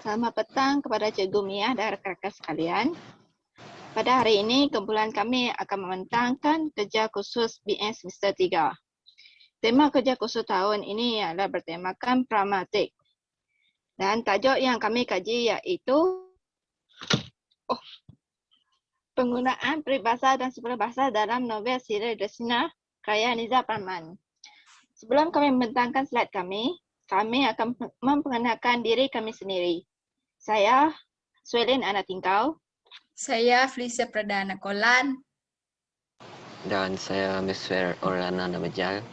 Selamat petang kepada Cikgu Mia dan rakan-rakan sekalian. Pada hari ini, kumpulan kami akan membentangkan kerja khusus BN semester 3. Tema kerja khusus tahun ini adalah bertemakan pragmatik. Dan tajuk yang kami kaji iaitu penggunaan peribahasa dan superbahasa dalam novel serial Desina karya Niza Parman. Sebelum kami membentangkan slide kami akan memperkenalkan diri kami sendiri. Saya, Suelin Anak Tingkau. Saya Felicia Pradana Kolan. Dan saya Misfer Orlana Namejal.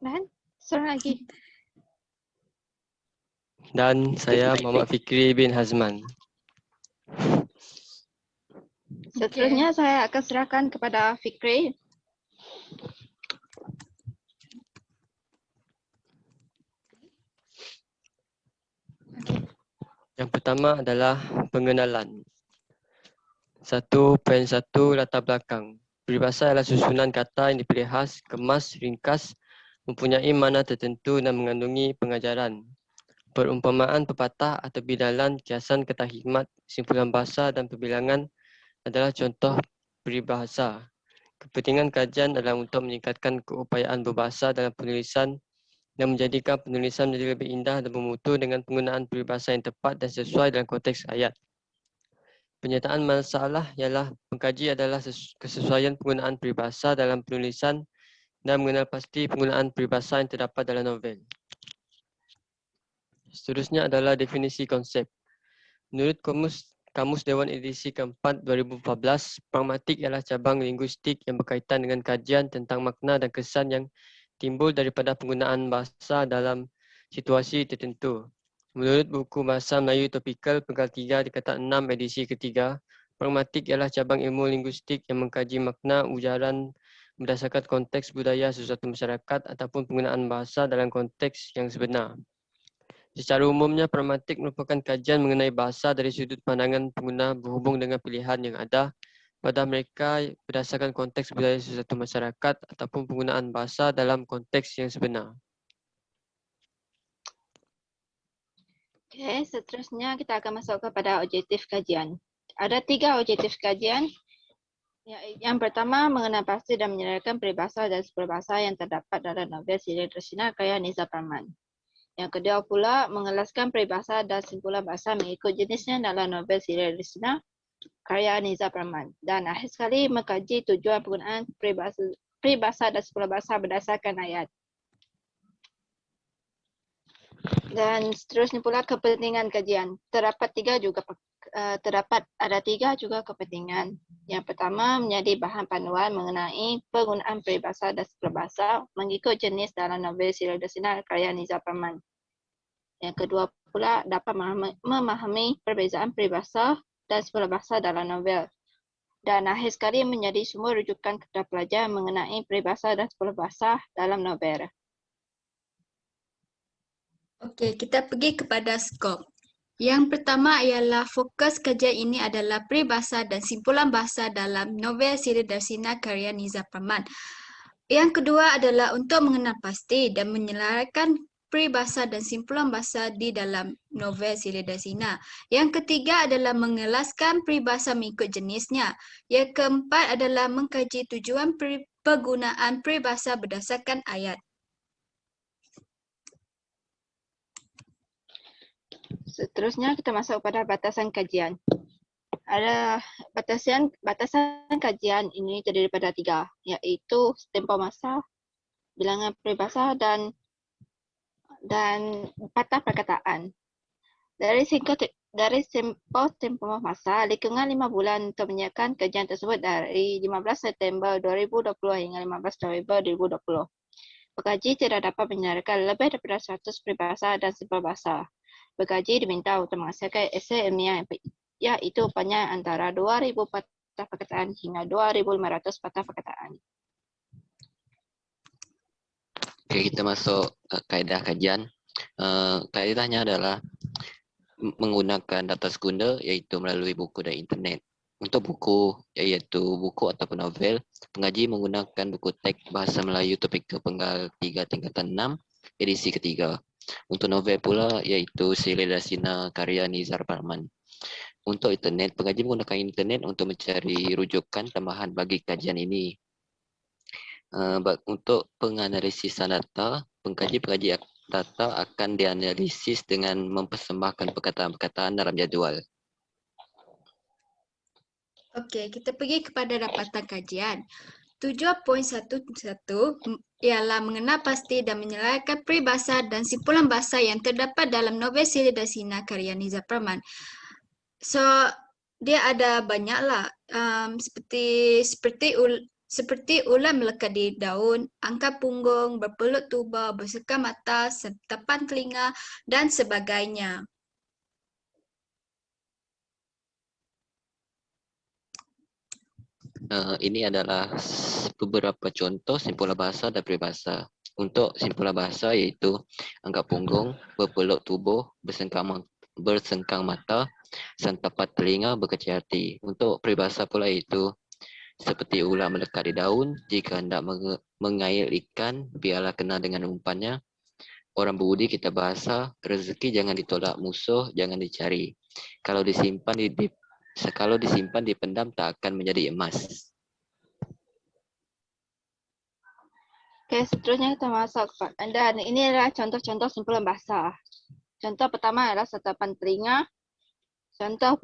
Dan seorang lagi. Dan saya Muhammad Fikri bin Hazman. Seterusnya saya akan serahkan kepada Fikri. Yang pertama adalah pengenalan. 1.1 latar belakang. Peribahasa adalah susunan kata yang dipilih khas, kemas, ringkas, mempunyai makna tertentu dan mengandungi pengajaran. Perumpamaan, pepatah atau bidalan, kiasan, kata hikmat, simpulan bahasa dan perbilangan adalah contoh peribahasa. Kepentingan kajian adalah untuk meningkatkan keupayaan berbahasa dalam penulisan dan menjadikan penulisan menjadi lebih indah dan bermutu dengan penggunaan peribahasa yang tepat dan sesuai dalam konteks ayat. Penyataan masalah ialah pengkaji adalah kesesuaian penggunaan peribahasa dalam penulisan dan mengenal pasti penggunaan peribahasa yang terdapat dalam novel. Seterusnya adalah definisi konsep. Menurut Kamus Dewan Edisi keempat 2014, pragmatik ialah cabang linguistik yang berkaitan dengan kajian tentang makna dan kesan yang timbul daripada penggunaan bahasa dalam situasi tertentu. Menurut buku Bahasa Melayu Topikal Penggal 3 Dikata 6 edisi ketiga, pragmatik ialah cabang ilmu linguistik yang mengkaji makna ujaran berdasarkan konteks budaya sesuatu masyarakat ataupun penggunaan bahasa dalam konteks yang sebenar. Secara umumnya, pragmatik merupakan kajian mengenai bahasa dari sudut pandangan pengguna berhubung dengan pilihan yang ada pada mereka berdasarkan konteks budaya sesuatu masyarakat ataupun penggunaan bahasa dalam konteks yang sebenar. Okey, seterusnya kita akan masuk kepada objektif kajian. Ada 3 objektif kajian. Yang pertama, mengenal pasti dan menyediakan peribahasa dan superbahasa yang terdapat dalam novel serial Desina karya Niza Parman. Yang kedua pula, mengelaskan peribahasa dan simpulan bahasa mengikut jenisnya dalam novel serial Desina karya Niza Parman. Dan akhir sekali, mengkaji tujuan penggunaan peribahasa dan simpulan bahasa berdasarkan ayat. Dan seterusnya pula kepentingan kajian. Terdapat ada tiga juga kepentingan. Yang pertama, menjadi bahan panduan mengenai penggunaan peribahasa dan superbahasa mengikut jenis dalam novel serial Desina karya Niza Parman. Yang kedua pula, dapat memahami perbezaan peribahasa dan superbahasa dalam novel. Dan akhir sekali, menjadi sumber rujukan kepada pelajar mengenai peribahasa dan superbahasa dalam novel. Okey, kita pergi kepada skop. Yang pertama ialah fokus kajian ini adalah peribahasa dan simpulan bahasa dalam novel serial Desina karya Niza Parman. Yang kedua adalah untuk mengenal pasti dan menyelarakan peribahasa dan simpulan bahasa di dalam novel serial Desina. Yang ketiga adalah mengelaskan peribahasa mengikut jenisnya. Yang keempat adalah mengkaji tujuan penggunaan peribahasa berdasarkan ayat. Seterusnya kita masuk pada batasan kajian. Ada batasan kajian ini terdiri daripada 3, iaitu tempoh masa, bilangan peribahasa dan patah perkataan. Dari tempoh masa, lingkungan 5 bulan untuk menyiapkan kajian tersebut dari 15 September 2020 hingga 15 November 2020. Pekaji tidak dapat menyediakan lebih daripada 100 peribahasa dan simpulan bahasa. Pekaji diminta untuk menghasilkan esei ilmiah iaitu panjang antara 2,000 patah perkataan hingga 2,500 patah perkataan. Oke, kita masuk kaedah kajian. Kaedahnya adalah menggunakan data sekunder iaitu melalui buku dan internet. Untuk buku, iaitu buku ataupun novel, pengaji menggunakan buku teks Bahasa Melayu Topika Penggal 3 tingkatan 6, edisi ketiga. Untuk novel pula, iaitu Sirih Darsina karya Nizar Parman. Untuk internet, pengaji menggunakan internet untuk mencari rujukan tambahan bagi kajian ini. Untuk penganalisisan data, pengkaji-pengkaji data akan dianalisis dengan mempersembahkan perkataan-perkataan dalam jadual. Okey, kita pergi kepada dapatan kajian. 7.11 ialah mengenal pasti dan menyelarakan peribahasa dan simpulan bahasa yang terdapat dalam novel Sirih Darsina karya Nizar Parman. So, dia ada banyaklah seperti ulat melekat di daun, angkat punggung, berpelut tuba, bersekam mata, setapan telinga dan sebagainya. Ini adalah beberapa contoh simpulan bahasa dan peribahasa. Untuk simpulan bahasa iaitu angkat punggung, berpeluk tubuh, bersengkang mata, santapan telinga, berkecil hati. Untuk peribahasa pula iaitu seperti ulat melekat di daun, jika hendak mengail ikan, biarlah kena dengan umpannya. Orang berbudi kita bahasa, rezeki jangan ditolak, musuh jangan dicari. Kalau disimpan dipendam tak akan menjadi emas. Okey, seterusnya kita masuk dan ini adalah contoh-contoh simpulan bahasa. Contoh pertama adalah setapan telinga. Contoh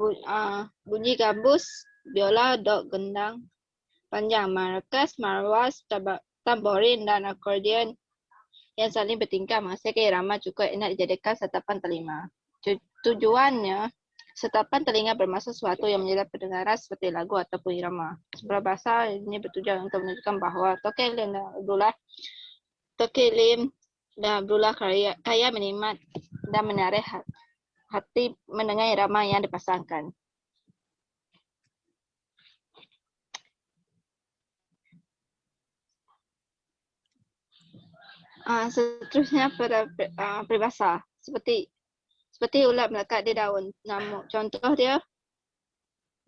bunyi gambus, biola, dok, gendang, panjang, markas, marwas, tamborin dan akordeon yang saling bertingkah menghasilkan irama cukup enak dijadikan setapan telinga. Tujuannya, setapan telinga bermaksud sesuatu yang menyedap pendengaran seperti lagu ataupun irama. Sebuah bahasa ini bertujuan untuk menunjukkan bahawa Tokoh Lim dan Abdullah kaya menikmat dan menarik hati mendengar irama yang dipasangkan. Seterusnya peribahasa seperti ulat melekat di daun. Contoh dia,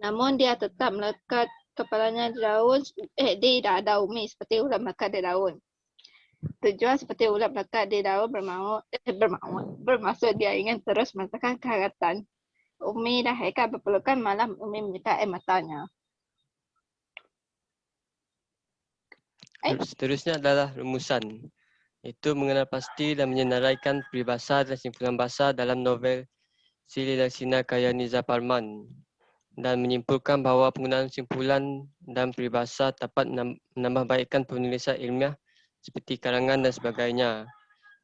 namun dia tetap melekat kepalanya di daun, di daun umi seperti ulat melekat di daun. Tujuan seperti ulat melekat di daun bermaksud dia ingin terus merasakan kehangatan. Umi dan Haikal berpelukan malam Umi menyekat air matanya. Seterusnya adalah rumusan. Itu mengenal pasti dan menyenaraikan peribahasa dan simpulan bahasa dalam novel Sirih Darsina karya Nizar Parman dan menyimpulkan bahawa penggunaan simpulan dan peribahasa dapat menambah baikkan penulisan ilmiah seperti karangan dan sebagainya.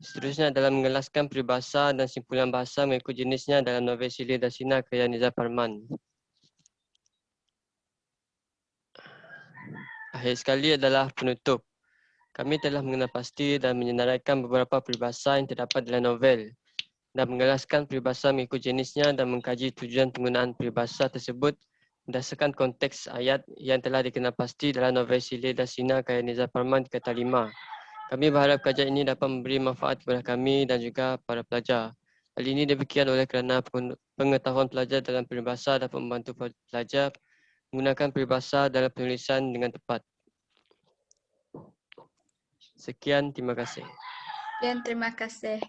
Seterusnya adalah mengelaskan peribahasa dan simpulan bahasa mengikut jenisnya dalam novel Sirih Darsina karya Nizar Parman. Akhir sekali adalah penutup. Kami telah mengenal pasti dan menyenaraikan beberapa peribahasa yang terdapat dalam novel dan mengelaskan peribahasa mengikut jenisnya dan mengkaji tujuan penggunaan peribahasa tersebut berdasarkan konteks ayat yang telah dikenal pasti dalam novel Sirih Darsina karya Nizar Parman tingkatan 5. Kami berharap kajian ini dapat memberi manfaat kepada kami dan juga para pelajar. Hal ini demikian oleh kerana pengetahuan pelajar dalam peribahasa dapat membantu pelajar menggunakan peribahasa dalam penulisan dengan tepat. Sekian, terima kasih. Dan terima kasih.